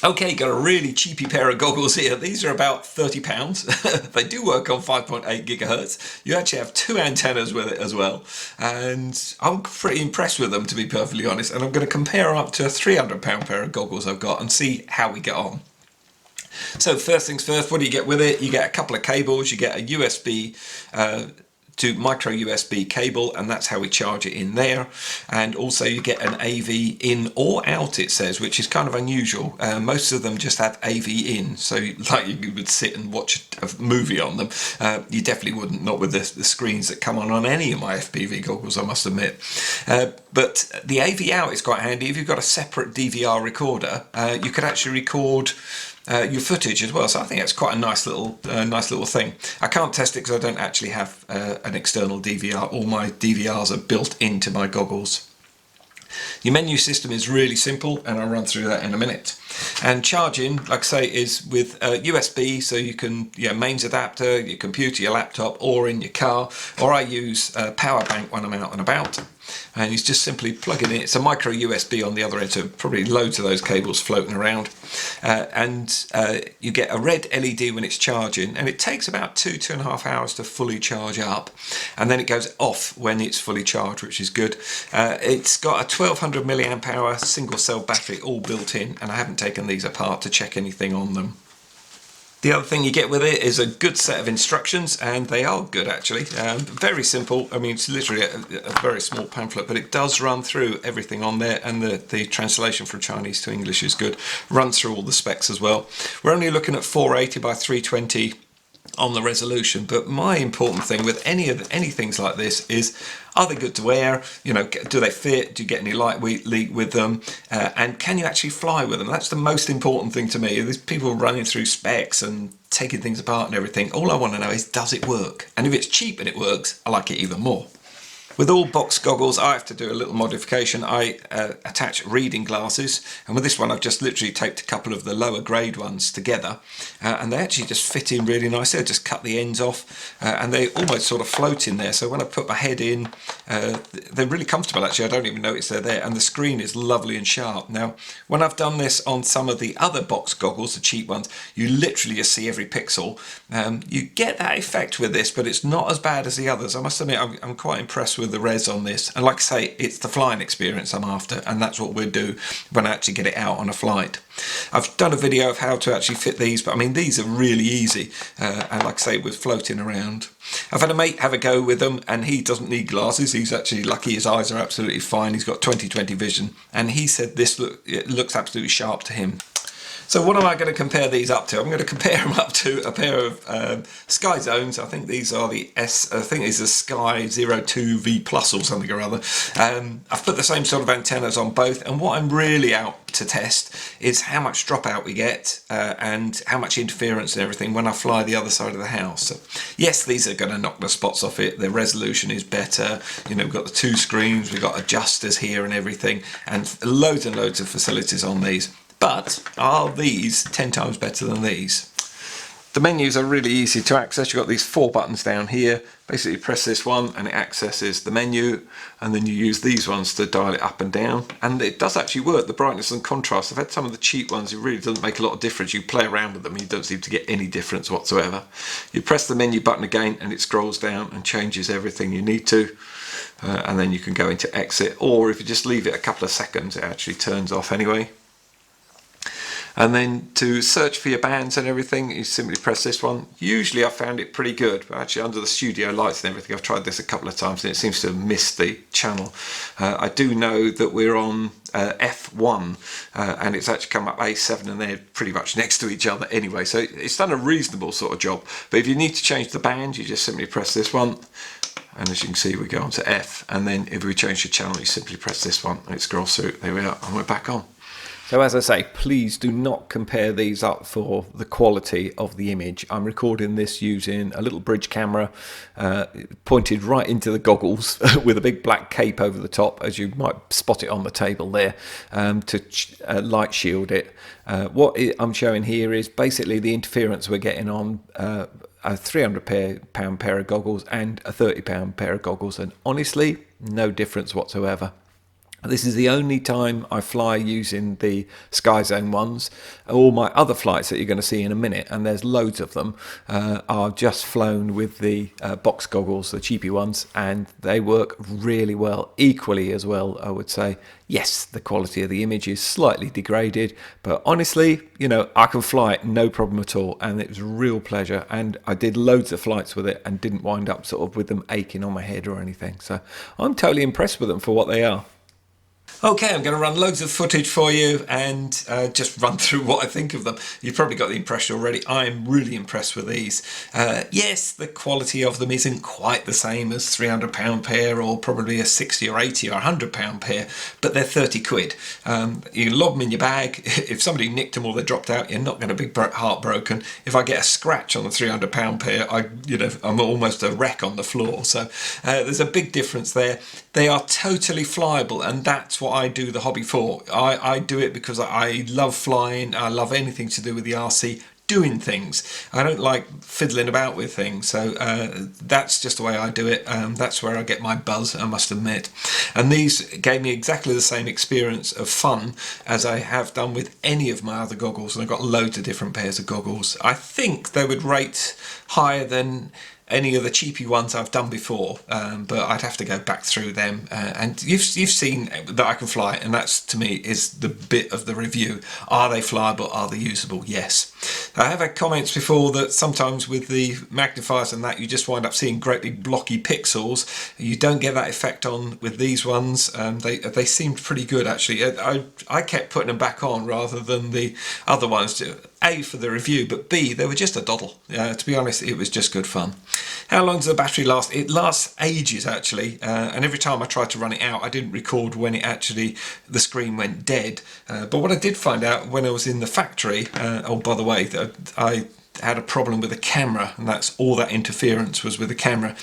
Okay, got a really cheapy pair of goggles here. These are about £30. They do work on 5.8 gigahertz. You actually have two antennas with it as well. And I'm pretty impressed with them, to be perfectly honest. And I'm going to compare them up to a £300 pair of goggles I've got and see how we get on. So first things first, what do you get with it? You get a couple of cables. You get a USB to micro USB cable, and that's how we charge it in there. And also you get an AV in or out, it says, which is kind of unusual. Most of them just have AV in, so like you would sit and watch a movie on them. You definitely wouldn't, not with the screens that come on any of my FPV goggles, I must admit. But the AV out is quite handy. If you've got a separate DVR recorder, you could actually record your footage as well, so I think it's quite a nice little thing. I can't test it because I don't actually have an external DVR. All my DVRs are built into my goggles. Your menu system is really simple, and I'll run through that in a minute. And charging, like I say, is with USB, so you can, mains adapter, your computer, your laptop, or in your car, or I use a power bank when I'm out and about. And you just simply plug it in. It's a micro USB on the other end, so probably loads of those cables floating around. And you get a red LED when it's charging, and it takes about 2.5 hours to fully charge up, and then it goes off when it's fully charged, which is good. It's got a 1200 milliamp hour single cell battery all built in, and I haven't taken these apart to check anything on them. The other thing you get with it is a good set of instructions, and they are good actually. Very simple. I mean, it's literally a very small pamphlet, but it does run through everything on there, and the translation from Chinese to English is good. Runs through all the specs as well. We're only looking at 480 by 320 on the resolution, but my important thing with any things like this is, are they good to wear? Do they fit? Do you get any light leak with them? And can you actually fly with them? That's the most important thing to me. There's people running through specs and taking things apart and everything. All I want to know is, does it work? And if it's cheap and it works, I like it even more. With all box goggles, I have to do a little modification. I attach reading glasses, and with this one I've just literally taped a couple of the lower grade ones together, and they actually just fit in really nicely. I just cut the ends off, and they almost sort of float in there, so when I put my head in, they're really comfortable actually. I don't even notice they're there, and the screen is lovely and sharp. Now, when I've done this on some of the other box goggles, the cheap ones, you literally just see every pixel. You get that effect with this, but it's not as bad as the others. I must admit, I'm quite impressed with the res on this, and like I say, it's the flying experience I'm after, and that's what we'll do when I actually get it out on a flight. I've done a video of how to actually fit these, but I mean, these are really easy, and like I say, with floating around. I've had a mate have a go with them, and he doesn't need glasses. He's actually lucky, his eyes are absolutely fine. He's got 20/20 vision, and he said it looks absolutely sharp to him. So what am I going to compare these up to? I'm going to compare them up to a pair of Sky Zones. I think these are the I think these are Sky 02 V Plus or something or other. I've put the same sort of antennas on both, and what I'm really out to test is how much dropout we get and how much interference and everything when I fly the other side of the house. So, yes, these are going to knock the spots off it. The resolution is better. We've got the two screens, we've got adjusters here and everything, and loads of facilities on these. But are these 10 times better than these? The menus are really easy to access. You've got these 4 buttons down here. Basically press this one and it accesses the menu, and then you use these ones to dial it up and down. And it does actually work, the brightness and contrast. I've had some of the cheap ones, it really doesn't make a lot of difference. You play around with them and you don't seem to get any difference whatsoever. You press the menu button again and it scrolls down and changes everything you need to. And then you can go into exit, or if you just leave it a couple of seconds, it actually turns off anyway. And then to search for your bands and everything, you simply press this one. Usually I found it pretty good, but actually under the studio lights and everything, I've tried this a couple of times and it seems to have missed the channel. I do know that we're on F1 and it's actually come up A7, and they're pretty much next to each other anyway, so it's done a reasonable sort of job. But if you need to change the band, you just simply press this one, and as you can see we go on to F, and then if we change the channel you simply press this one and it scrolls through. There we are, and we're back on. So as I say, please do not compare these up for the quality of the image. I'm recording this using a little bridge camera pointed right into the goggles with a big black cape over the top, as you might spot it on the table there, to light shield it. What I'm showing here is basically the interference we're getting on a £300 pair of goggles and a £30 pair of goggles, and honestly, no difference whatsoever. This is the only time I fly using the Sky Zone ones. All my other flights that you're going to see in a minute, and there's loads of them, are just flown with the box goggles, the cheapy ones, and they work really well, equally as well, I would say. Yes, the quality of the image is slightly degraded, but honestly, you know, I can fly it no problem at all, and it was a real pleasure. And I did loads of flights with it and didn't wind up sort of with them aching on my head or anything. So I'm totally impressed with them for what they are. Okay, I'm going to run loads of footage for you and just run through what I think of them. You've probably got the impression already. I'm really impressed with these. Yes, the quality of them isn't quite the same as £300 pair or probably a 60 or 80 or £100 pair, but they're 30 quid. You can lob them in your bag. If somebody nicked them or they dropped out, you're not going to be heartbroken. If I get a scratch on the £300 pair, I'm almost a wreck on the floor. So there's a big difference there. They are totally flyable, and that's what I do the hobby for. I do it because I love flying. I love anything to do with the RC, doing things. I don't like fiddling about with things, so that's just the way I do it. That's where I get my buzz, I must admit. And these gave me exactly the same experience of fun as I have done with any of my other goggles, and I've got loads of different pairs of goggles. I think they would rate higher than any of the cheapy ones I've done before, but I'd have to go back through them. And you've seen that I can fly, and that's, to me, is the bit of the review. Are they flyable? Are they usable? Yes. I have had comments before that sometimes with the magnifiers and that, you just wind up seeing great big blocky pixels. You don't get that effect on with these ones. They seemed pretty good, actually. I kept putting them back on rather than the other ones. A, for the review, but B, they were just a doddle. To be honest, it was just good fun. How long does the battery last? It lasts ages, actually, and every time I tried to run it out, I didn't record when the screen went dead. But what I did find out when I was in the factory, oh, by the way, I had a problem with the camera, and that's all that interference was with the camera.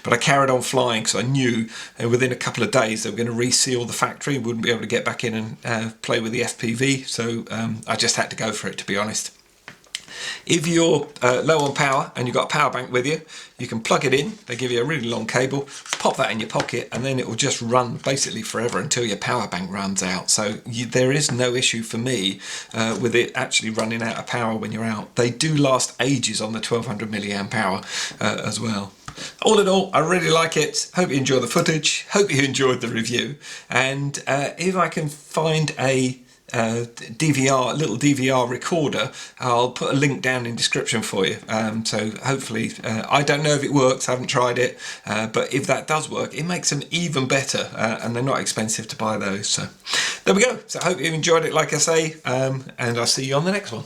But I carried on flying because I knew within a couple of days they were going to reseal the factory, wouldn't be able to get back in and play with the FPV, so I just had to go for it, to be honest. If you're low on power and you've got a power bank with you, you can plug it in. They give you a really long cable, pop that in your pocket, and then it will just run basically forever until your power bank runs out. So there is no issue for me with it actually running out of power when you're out. They do last ages on the 1200 milliamp hour as well. All in all, I really like it. Hope you enjoy the footage. Hope you enjoyed the review. And if I can find a little DVR recorder, I'll put a link down in description for you. So hopefully, I don't know if it works, I haven't tried it, but if that does work, it makes them even better, and they're not expensive to buy those. So there we go. So I hope you enjoyed it, like I say, and I'll see you on the next one.